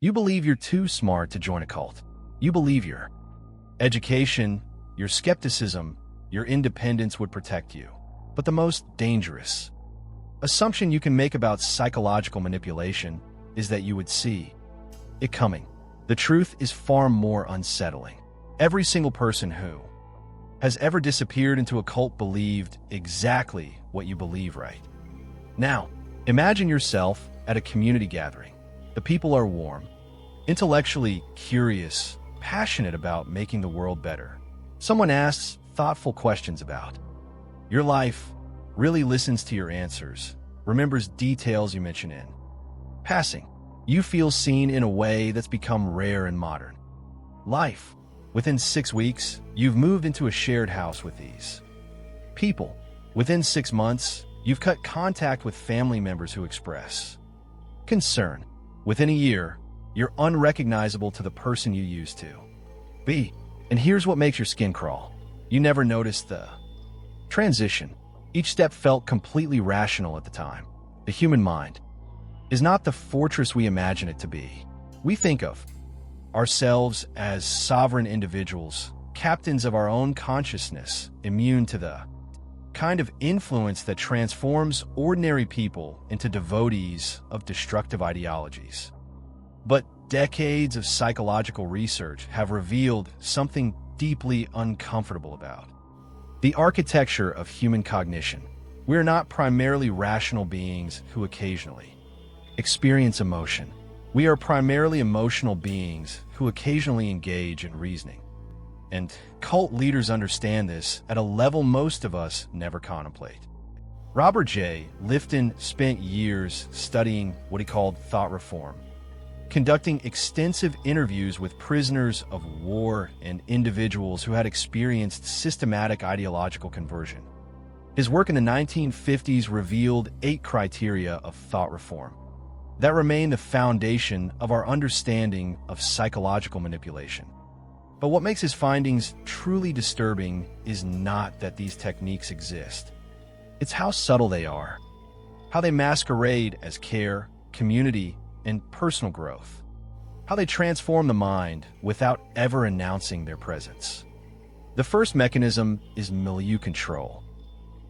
You believe you're too smart to join a cult. You believe your education, your skepticism, your independence would protect you. But the most dangerous assumption you can make about psychological manipulation is that you would see it coming. The truth is far more unsettling. Every single person who has ever disappeared into a cult believed exactly what you believe right now. Imagine yourself at a community gathering. The people are warm, intellectually curious, passionate about making the world better. Someone asks thoughtful questions about your life, really listens to your answers, remembers details you mention in passing. You feel seen in a way that's become rare in modern life. Within 6 weeks, you've moved into a shared house with these people. Within 6 months, you've cut contact with family members who express concern. Within a year, you're unrecognizable to the person you used to be. And here's what makes your skin crawl. You never noticed the transition. Each step felt completely rational at the time. The human mind is not the fortress we imagine it to be. We think of ourselves as sovereign individuals, captains of our own consciousness, immune to the kind of influence that transforms ordinary people into devotees of destructive ideologies. But decades of psychological research have revealed something deeply uncomfortable about the architecture of human cognition. We're not primarily rational beings who occasionally experience emotion. We are primarily emotional beings who occasionally engage in reasoning. And cult leaders understand this at a level most of us never contemplate. Robert J. Lifton spent years studying what he called thought reform, conducting extensive interviews with prisoners of war and individuals who had experienced systematic ideological conversion. His work in the 1950s revealed 8 criteria of thought reform that remain the foundation of our understanding of psychological manipulation. But what makes his findings truly disturbing is not that these techniques exist. It's how subtle they are, how they masquerade as care, community, and personal growth, how they transform the mind without ever announcing their presence. The first mechanism is milieu control.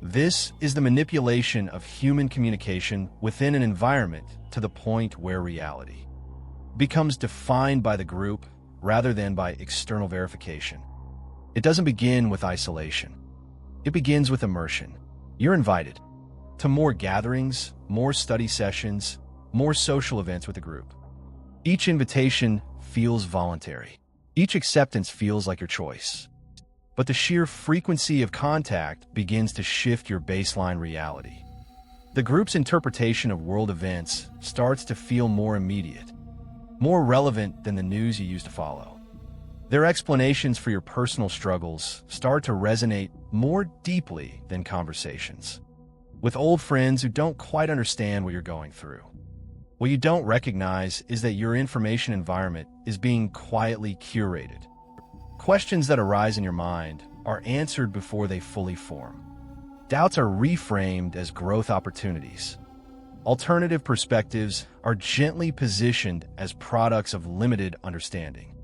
This is the manipulation of human communication within an environment to the point where reality becomes defined by the group rather than by external verification. It doesn't begin with isolation. It begins with immersion. You're invited to more gatherings, more study sessions, more social events with the group. Each invitation feels voluntary. Each acceptance feels like your choice. But the sheer frequency of contact begins to shift your baseline reality. The group's interpretation of world events starts to feel more immediate, more relevant than the news you used to follow. Their explanations for your personal struggles start to resonate more deeply than conversations with old friends who don't quite understand what you're going through. What you don't recognize is that your information environment is being quietly curated. Questions that arise in your mind are answered before they fully form. Doubts are reframed as growth opportunities. Alternative perspectives are gently positioned as products of limited understanding.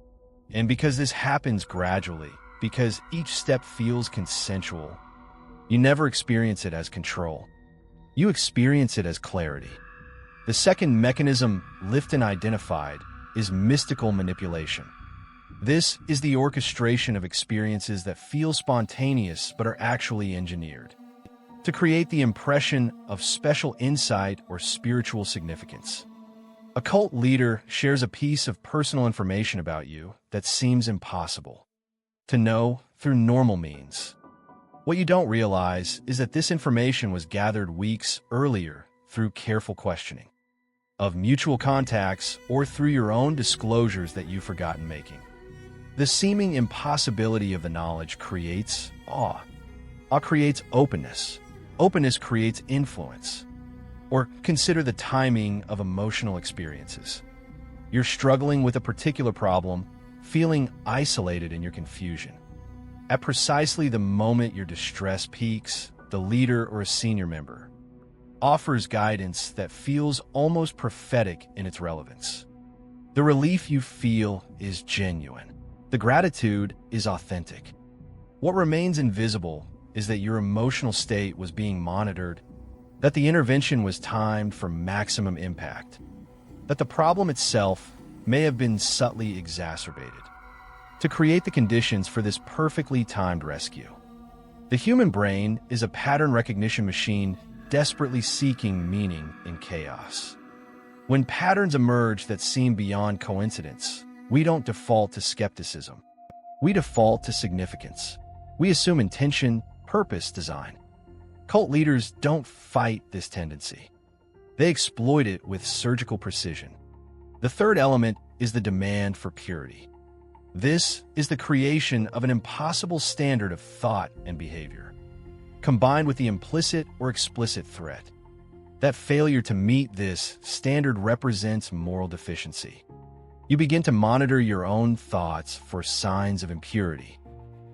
And because this happens gradually, because each step feels consensual, you never experience it as control. You experience it as clarity. The second mechanism Lifton identified is mystical manipulation. This is the orchestration of experiences that feel spontaneous but are actually engineered to create the impression of special insight or spiritual significance. A cult leader shares a piece of personal information about you that seems impossible to know through normal means. What you don't realize is that this information was gathered weeks earlier through careful questioning of mutual contacts or through your own disclosures that you've forgotten making. The seeming impossibility of the knowledge creates awe. Awe creates openness. Openness creates influence. Or consider the timing of emotional experiences. You're struggling with a particular problem, feeling isolated in your confusion. At precisely the moment your distress peaks, the leader or a senior member offers guidance that feels almost prophetic in its relevance. The relief you feel is genuine. The gratitude is authentic. What remains invisible is that your emotional state was being monitored, that the intervention was timed for maximum impact, that the problem itself may have been subtly exacerbated to create the conditions for this perfectly timed rescue. The human brain is a pattern recognition machine desperately seeking meaning in chaos. When patterns emerge that seem beyond coincidence, we don't default to skepticism. We default to significance. We assume intention, purpose, design. Cult leaders don't fight this tendency. They exploit it with surgical precision. The third element is the demand for purity. This is the creation of an impossible standard of thought and behavior, combined with the implicit or explicit threat. That failure to meet this standard represents moral deficiency. You begin to monitor your own thoughts for signs of impurity.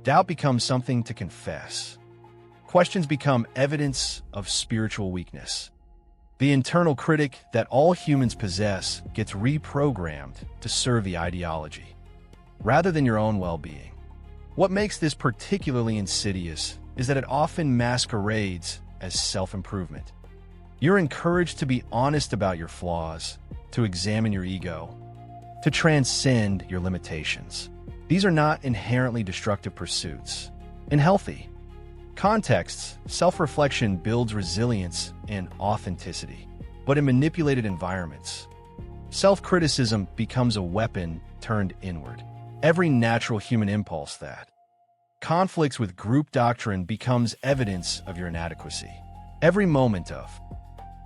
Doubt becomes something to confess. Questions become evidence of spiritual weakness. The internal critic that all humans possess gets reprogrammed to serve the ideology, rather than your own well-being. What makes this particularly insidious is that it often masquerades as self-improvement. You're encouraged to be honest about your flaws, to examine your ego, to transcend your limitations. These are not inherently destructive pursuits. In healthy contexts, self-reflection builds resilience and authenticity. But in manipulated environments, self-criticism becomes a weapon turned inward. Every natural human impulse that conflicts with group doctrine becomes evidence of your inadequacy. Every moment of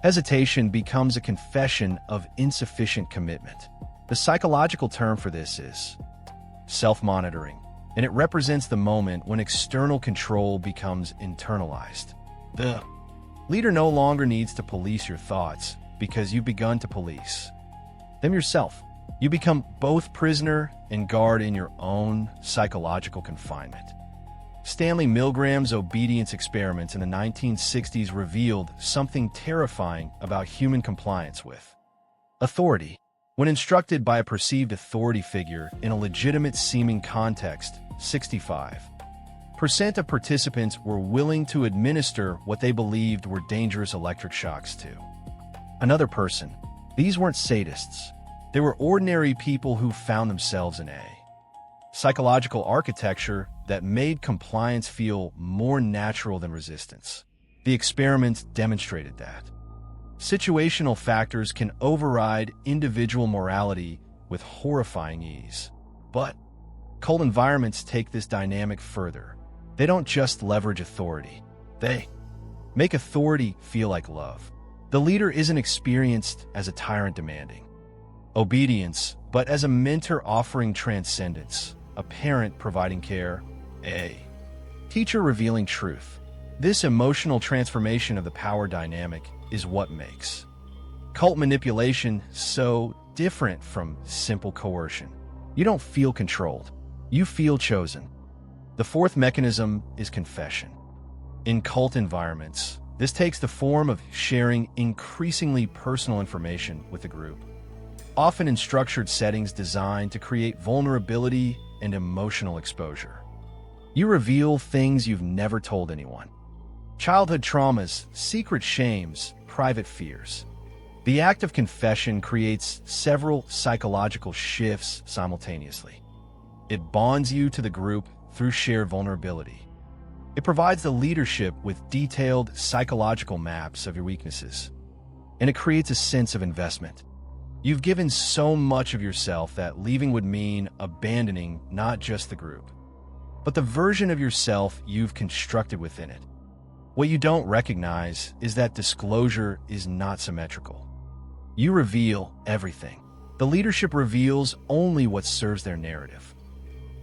hesitation becomes a confession of insufficient commitment. The psychological term for this is self-monitoring, and it represents the moment when external control becomes internalized. The leader no longer needs to police your thoughts because you've begun to police them yourself. You become both prisoner and guard in your own psychological confinement. Stanley Milgram's obedience experiments in the 1960s revealed something terrifying about human compliance with authority. When instructed by a perceived authority figure in a legitimate-seeming context, 65% of participants were willing to administer what they believed were dangerous electric shocks to another person. These weren't sadists. They were ordinary people who found themselves in a psychological architecture that made compliance feel more natural than resistance. The experiments demonstrated that situational factors can override individual morality with horrifying ease. But cult environments take this dynamic further. They don't just leverage authority. They make authority feel like love. The leader isn't experienced as a tyrant demanding obedience, but as a mentor offering transcendence, a parent providing care, a teacher revealing truth. This emotional transformation of the power dynamic is what makes cult manipulation so different from simple coercion. You don't feel controlled. You feel chosen. The fourth mechanism is confession. In cult environments, this takes the form of sharing increasingly personal information with the group, often in structured settings designed to create vulnerability and emotional exposure. You reveal things you've never told anyone. Childhood traumas, secret shames, private fears. The act of confession creates several psychological shifts simultaneously. It bonds you to the group through shared vulnerability. It provides the leadership with detailed psychological maps of your weaknesses. And it creates a sense of investment. You've given so much of yourself that leaving would mean abandoning not just the group, but the version of yourself you've constructed within it. What you don't recognize is that disclosure is not symmetrical. You reveal everything. The leadership reveals only what serves their narrative.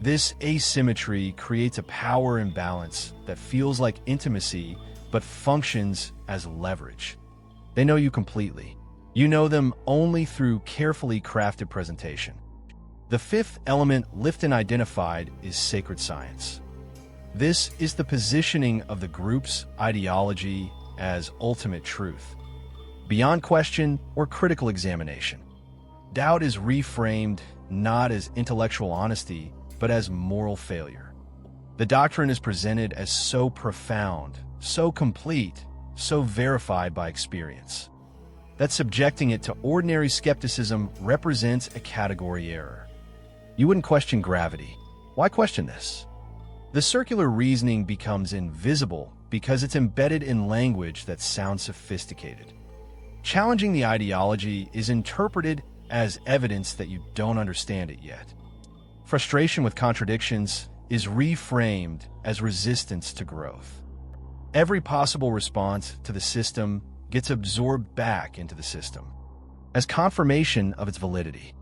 This asymmetry creates a power imbalance that feels like intimacy but functions as leverage. They know you completely. You know them only through carefully crafted presentation. The fifth element Lifton identified is sacred science. This is the positioning of the group's ideology as ultimate truth, beyond question or critical examination. Doubt is reframed not as intellectual honesty, but as moral failure. The doctrine is presented as so profound, so complete, so verified by experience, that subjecting it to ordinary skepticism represents a category error. You wouldn't question gravity. Why question this? The circular reasoning becomes invisible because it's embedded in language that sounds sophisticated. Challenging the ideology is interpreted as evidence that you don't understand it yet. Frustration with contradictions is reframed as resistance to growth. Every possible response to the system gets absorbed back into the system as confirmation of its validity.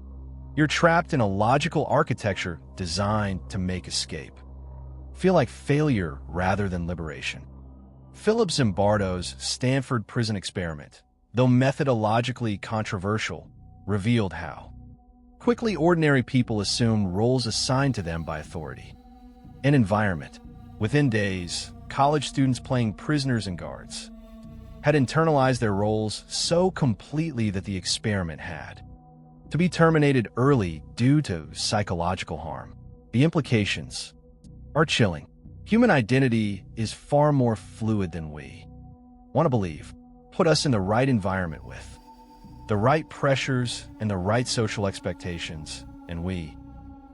You're trapped in a logical architecture designed to make escape. Feel like failure rather than liberation. Philip Zimbardo's Stanford prison experiment, though methodologically controversial, revealed how quickly ordinary people assume roles assigned to them by authority and environment. Within days, college students playing prisoners and guards had internalized their roles so completely that the experiment had to be terminated early due to psychological harm. The implications are chilling. Human identity is far more fluid than we want to believe. Put us in the right environment with the right pressures and the right social expectations, and we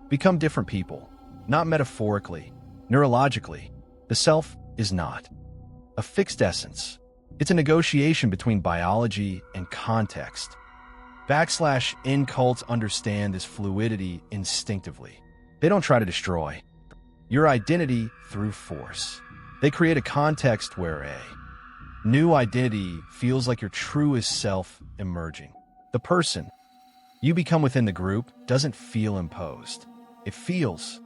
become different people, not metaphorically, neurologically. The self is not a fixed essence. It's a negotiation between biology and context. /N cults understand this fluidity instinctively. They don't try to destroy your identity through force. They create a context where a new identity feels like your truest self emerging. The person you become within the group doesn't feel imposed. It feels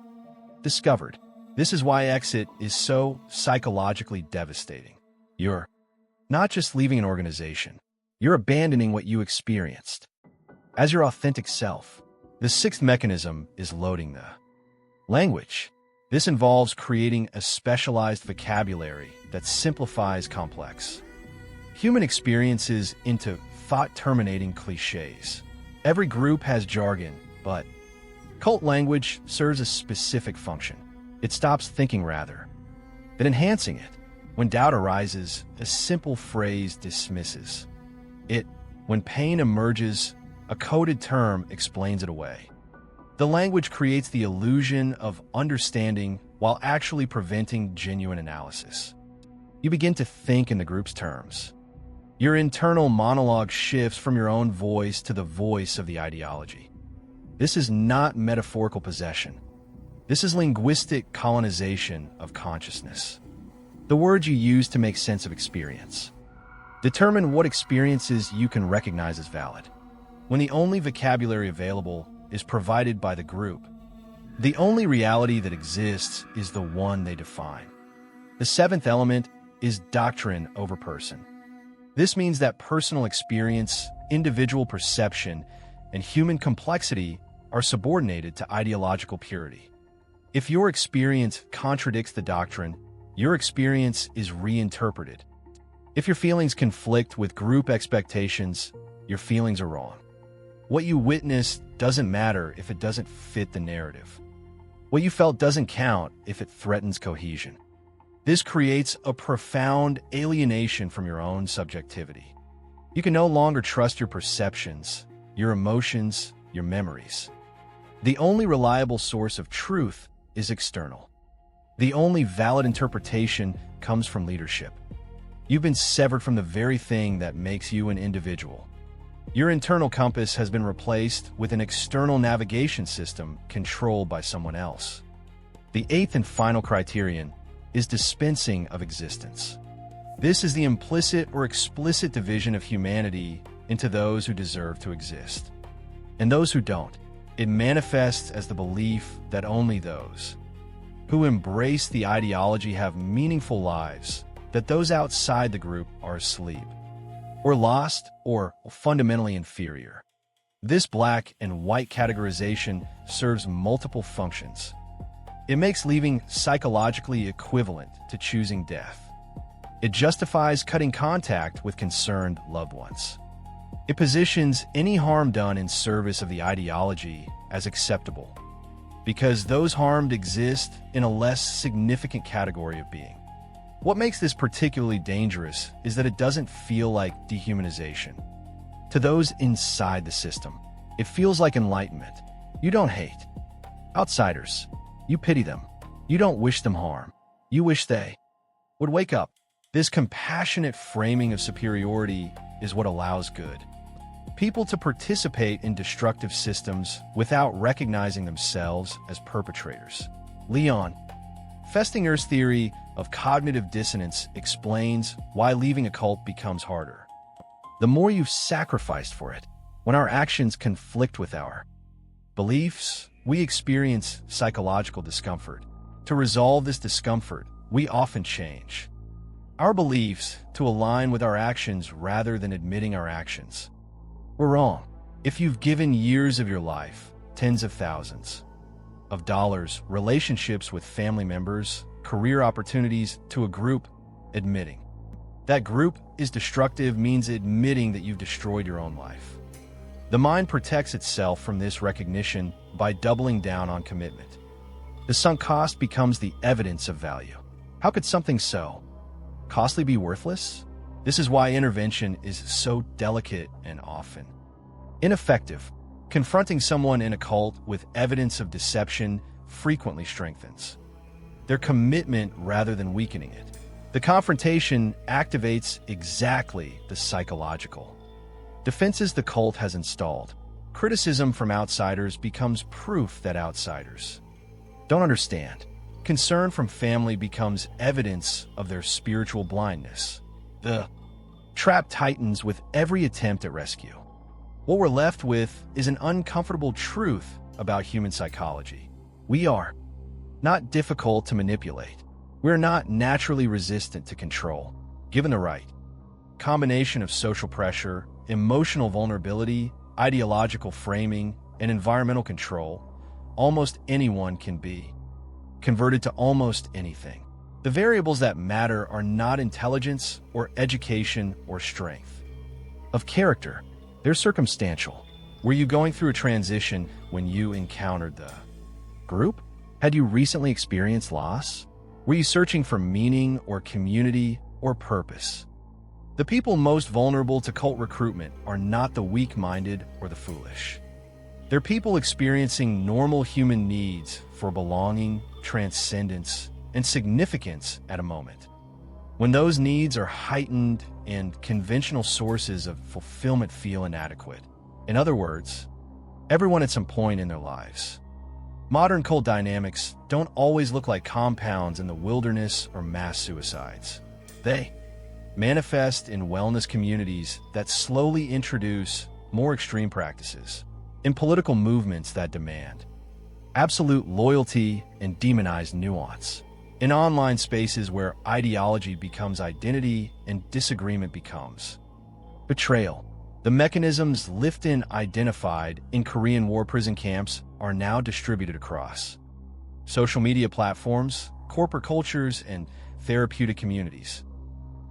discovered. This is why exit is so psychologically devastating. You're not just leaving an organization. You're abandoning what you experienced as your authentic self. The sixth mechanism is loading the language. This involves creating a specialized vocabulary that simplifies complex human experiences into thought-terminating cliches. Every group has jargon, but cult language serves a specific function. It stops thinking rather than enhancing it. When doubt arises, a simple phrase dismisses it. When pain emerges, a coded term explains it away. The language creates the illusion of understanding while actually preventing genuine analysis. You begin to think in the group's terms. Your internal monologue shifts from your own voice to the voice of the ideology. This is not metaphorical possession. This is linguistic colonization of consciousness. The words you use to make sense of experience determine what experiences you can recognize as valid. When the only vocabulary available is provided by the group, the only reality that exists is the one they define. The seventh element is doctrine over person. This means that personal experience, individual perception, and human complexity are subordinated to ideological purity. If your experience contradicts the doctrine, your experience is reinterpreted. If your feelings conflict with group expectations, your feelings are wrong. What you witnessed doesn't matter if it doesn't fit the narrative. What you felt doesn't count if it threatens cohesion. This creates a profound alienation from your own subjectivity. You can no longer trust your perceptions, your emotions, your memories. The only reliable source of truth is external. The only valid interpretation comes from leadership. You've been severed from the very thing that makes you an individual. Your internal compass has been replaced with an external navigation system controlled by someone else. The eighth and final criterion is dispensing of existence. This is the implicit or explicit division of humanity into those who deserve to exist and those who don't. It manifests as the belief that only those who embrace the ideology have meaningful lives, that those outside the group are asleep, or lost, or fundamentally inferior. This black and white categorization serves multiple functions. It makes leaving psychologically equivalent to choosing death. It justifies cutting contact with concerned loved ones. It positions any harm done in service of the ideology as acceptable, because those harmed exist in a less significant category of being. What makes this particularly dangerous is that it doesn't feel like dehumanization. To those inside the system, it feels like enlightenment. You don't hate outsiders. You pity them. You don't wish them harm. You wish they would wake up. This compassionate framing of superiority is what allows good people to participate in destructive systems without recognizing themselves as perpetrators. Leon Festinger's theory of cognitive dissonance explains why leaving a cult becomes harder. The more you've sacrificed for it, when our actions conflict with our beliefs, we experience psychological discomfort. To resolve this discomfort, we often change our beliefs to align with our actions rather than admitting our actions. We're wrong. If you've given years of your life, tens of thousands of dollars, relationships with family members, career opportunities to a group, admitting that group is destructive means admitting that you've destroyed your own life. The mind protects itself from this recognition by doubling down on commitment. The sunk cost becomes the evidence of value. How could something so costly be worthless? This is why intervention is so delicate and often ineffective. Confronting someone in a cult with evidence of deception frequently strengthens their commitment rather than weakening it. The confrontation activates exactly the psychological defenses the cult has installed. Criticism from outsiders becomes proof that outsiders don't understand. Concern from family becomes evidence of their spiritual blindness. The trap tightens with every attempt at rescue. What we're left with is an uncomfortable truth about human psychology. We are not difficult to manipulate. We're not naturally resistant to control. Given the right combination of social pressure, emotional vulnerability, ideological framing, and environmental control, almost anyone can be converted to almost anything. The variables that matter are not intelligence or education or strength of character. They're circumstantial. Were you going through a transition when you encountered the group? Had you recently experienced loss? Were you searching for meaning or community or purpose? The people most vulnerable to cult recruitment are not the weak-minded or the foolish. They're people experiencing normal human needs for belonging, transcendence, and significance at a moment. When those needs are heightened and conventional sources of fulfillment feel inadequate. In other words, everyone at some point in their lives. Modern cult dynamics don't always look like compounds in the wilderness or mass suicides. They manifest in wellness communities that slowly introduce more extreme practices, in political movements that demand absolute loyalty and demonize nuance, in online spaces where ideology becomes identity and disagreement becomes betrayal. The mechanisms Lifton identified in Korean War prison camps are now distributed across social media platforms, corporate cultures, and therapeutic communities.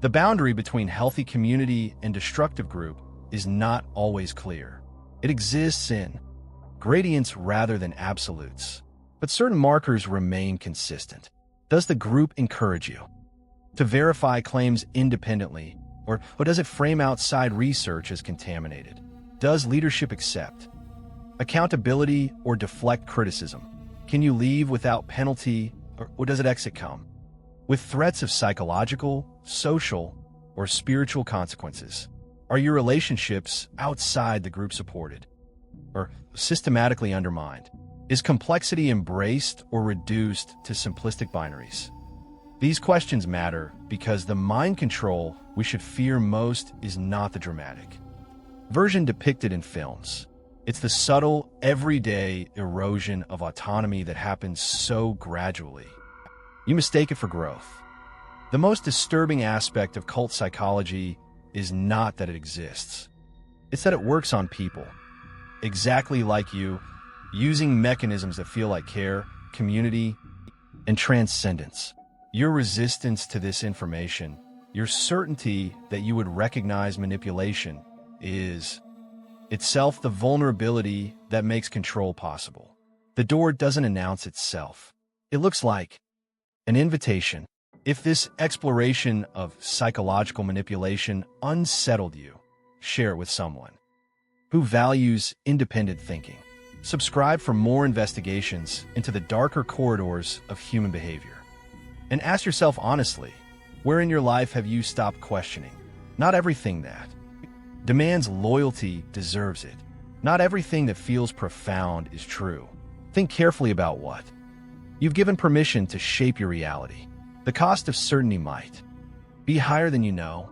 The boundary between healthy community and destructive group is not always clear. It exists in gradients rather than absolutes, but certain markers remain consistent. Does the group encourage you to verify claims independently, or does it frame outside research as contaminated? Does leadership accept accountability or deflect criticism? Can you leave without penalty, or does it exit come with threats of psychological, social, or spiritual consequences? Are your relationships outside the group supported or systematically undermined? Is complexity embraced or reduced to simplistic binaries? These questions matter because the mind control we should fear most is not the dramatic version depicted in films. It's the subtle, everyday erosion of autonomy that happens so gradually. You mistake it for growth. The most disturbing aspect of cult psychology is not that it exists. It's that it works on people, exactly like you, using mechanisms that feel like care, community, and transcendence. Your resistance to this information, your certainty that you would recognize manipulation, is itself the vulnerability that makes control possible. The door doesn't announce itself. It looks like an invitation. If this exploration of psychological manipulation unsettled you, share it with someone who values independent thinking. Subscribe for more investigations into the darker corridors of human behavior. And ask yourself honestly, where in your life have you stopped questioning? Not everything that demands loyalty deserves it. Not everything that feels profound is true. Think carefully about what you've given permission to shape your reality. The cost of certainty might be higher than you know.